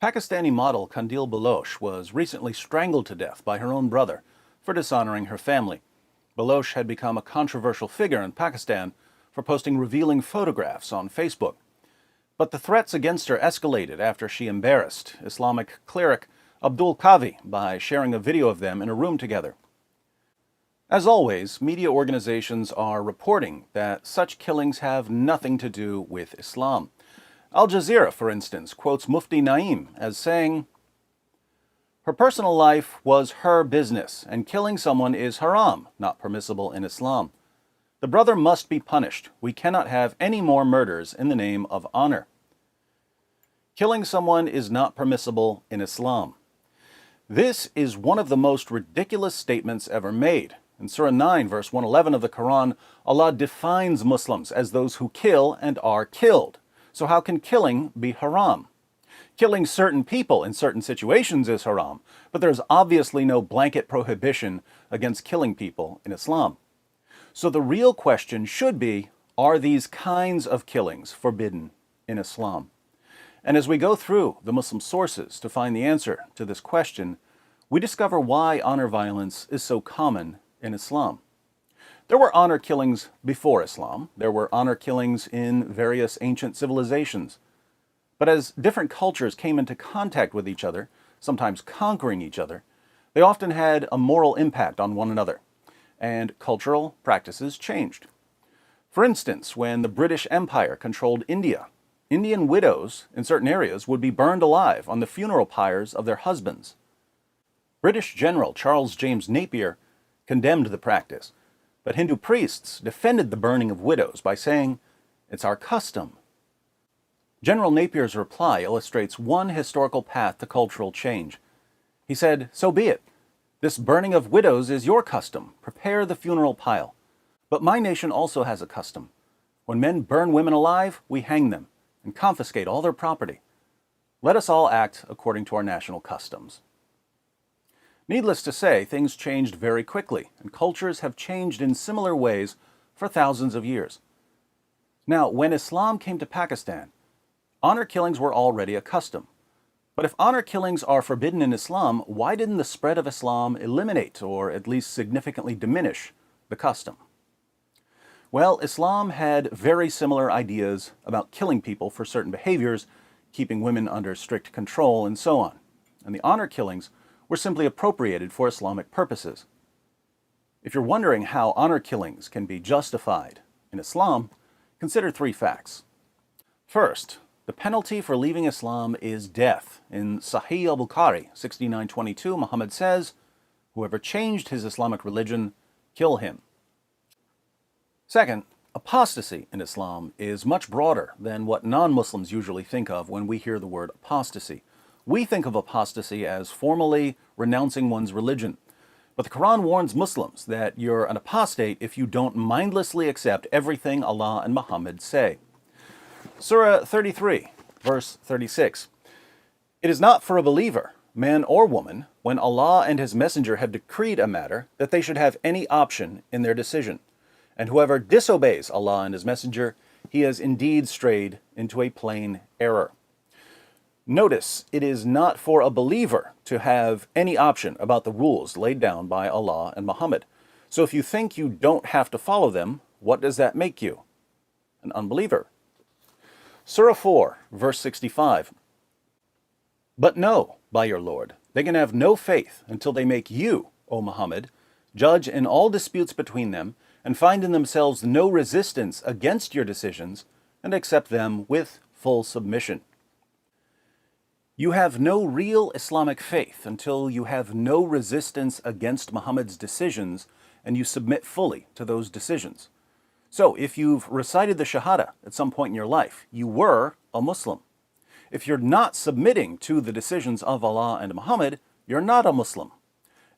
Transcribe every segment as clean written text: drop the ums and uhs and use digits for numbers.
Pakistani model Qandeel Baloch was recently strangled to death by her own brother for dishonoring her family. Baloch had become a controversial figure in Pakistan for posting revealing photographs on Facebook. But the threats against her escalated after she embarrassed Islamic cleric Abdul Kavi by sharing a video of them in a room together. As always, media organizations are reporting that such killings have nothing to do with Islam. Al Jazeera, for instance, quotes Mufti Naeem as saying, "Her personal life was her business, and killing someone is haram, not permissible in Islam. The brother must be punished. We cannot have any more murders in the name of honor. Killing someone is not permissible in Islam." This is one of the most ridiculous statements ever made. In Surah 9, verse 111 of the Quran, Allah defines Muslims as those who kill and are killed. So how can killing be haram? Killing certain people in certain situations is haram, but there's obviously no blanket prohibition against killing people in Islam. So the real question should be, are these kinds of killings forbidden in Islam? And as we go through the Muslim sources to find the answer to this question, we discover why honor violence is so common in Islam. There were honor killings before Islam. There were honor killings in various ancient civilizations. But as different cultures came into contact with each other, sometimes conquering each other, they often had a moral impact on one another, and cultural practices changed. For instance, when the British Empire controlled India, Indian widows in certain areas would be burned alive on the funeral pyres of their husbands. British General Charles James Napier condemned the practice, but Hindu priests defended the burning of widows by saying, "It's our custom." General Napier's reply illustrates one historical path to cultural change. He said, "So be it. This burning of widows is your custom. Prepare the funeral pile. But my nation also has a custom. When men burn women alive, we hang them and confiscate all their property. Let us all act according to our national customs." Needless to say, things changed very quickly, and cultures have changed in similar ways for thousands of years. Now, when Islam came to Pakistan, honor killings were already a custom. But if honor killings are forbidden in Islam, why didn't the spread of Islam eliminate, or at least significantly diminish, the custom? Well, Islam had very similar ideas about killing people for certain behaviors, keeping women under strict control, and so on. And the honor killings were simply appropriated for Islamic purposes. If you're wondering how honor killings can be justified in Islam, consider three facts. First, the penalty for leaving Islam is death. In Sahih al-Bukhari 69:22, Muhammad says, "Whoever changed his Islamic religion, kill him." Second, apostasy in Islam is much broader than what non-Muslims usually think of when we hear the word apostasy. We think of apostasy as formally renouncing one's religion. But the Quran warns Muslims that you're an apostate if you don't mindlessly accept everything Allah and Muhammad say. Surah 33, verse 36. "It is not for a believer, man or woman, when Allah and His Messenger have decreed a matter, that they should have any option in their decision. And whoever disobeys Allah and His Messenger, he has indeed strayed into a plain error." Notice, it is not for a believer to have any option about the rules laid down by Allah and Muhammad. So if you think you don't have to follow them, what does that make you? An unbeliever. Surah 4, verse 65. "But know, by your Lord, they can have no faith until they make you, O Muhammad, judge in all disputes between them, and find in themselves no resistance against your decisions, and accept them with full submission." You have no real Islamic faith until you have no resistance against Muhammad's decisions and you submit fully to those decisions. So if you've recited the Shahada at some point in your life, you were a Muslim. If you're not submitting to the decisions of Allah and Muhammad, you're not a Muslim.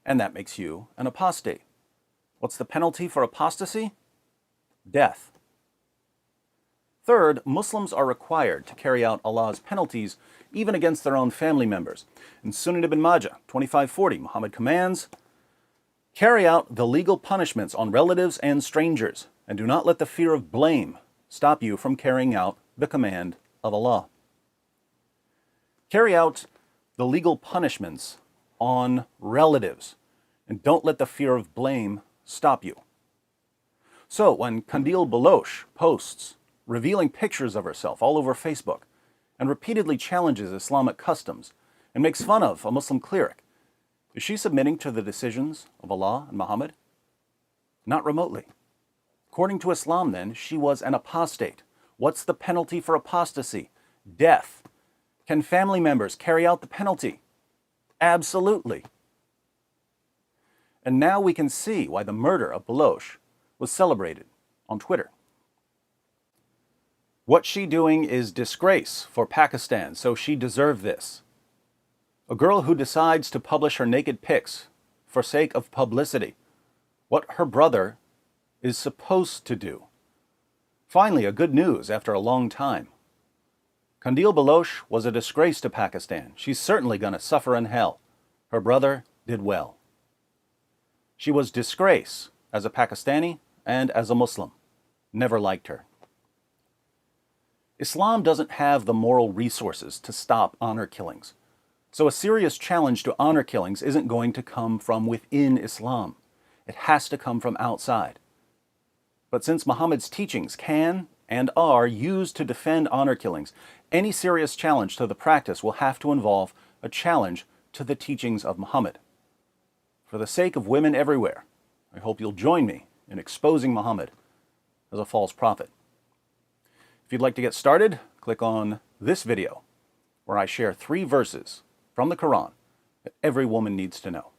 And that makes you an apostate. What's the penalty for apostasy? Death. Third, Muslims are required to carry out Allah's penalties even against their own family members. In Sunan ibn Majah 2540, Muhammad commands, "Carry out the legal punishments on relatives and strangers, and do not let the fear of blame stop you from carrying out the command of Allah." Carry out the legal punishments on relatives, and don't let the fear of blame stop you. So when Qandeel Baloch posts revealing pictures of herself all over Facebook and repeatedly challenges Islamic customs and makes fun of a Muslim cleric, is she submitting to the decisions of Allah and Muhammad? Not remotely. According to Islam, then, she was an apostate. What's the penalty for apostasy? Death. Can family members carry out the penalty? Absolutely. And now we can see why the murder of Baloch was celebrated on Twitter. What she's doing is disgrace for Pakistan, so she deserved this. A girl who decides to publish her naked pics for sake of publicity, what her brother is supposed to do. Finally, a good news after a long time. Qandeel Baloch was a disgrace to Pakistan. She's certainly going to suffer in hell. Her brother did well. She was disgrace as a Pakistani and as a Muslim. Never liked her. Islam doesn't have the moral resources to stop honor killings. So a serious challenge to honor killings isn't going to come from within Islam. It has to come from outside. But since Muhammad's teachings can and are used to defend honor killings, any serious challenge to the practice will have to involve a challenge to the teachings of Muhammad. For the sake of women everywhere, I hope you'll join me in exposing Muhammad as a false prophet. If you'd like to get started, click on this video, where I share 3 verses from the Quran that every woman needs to know.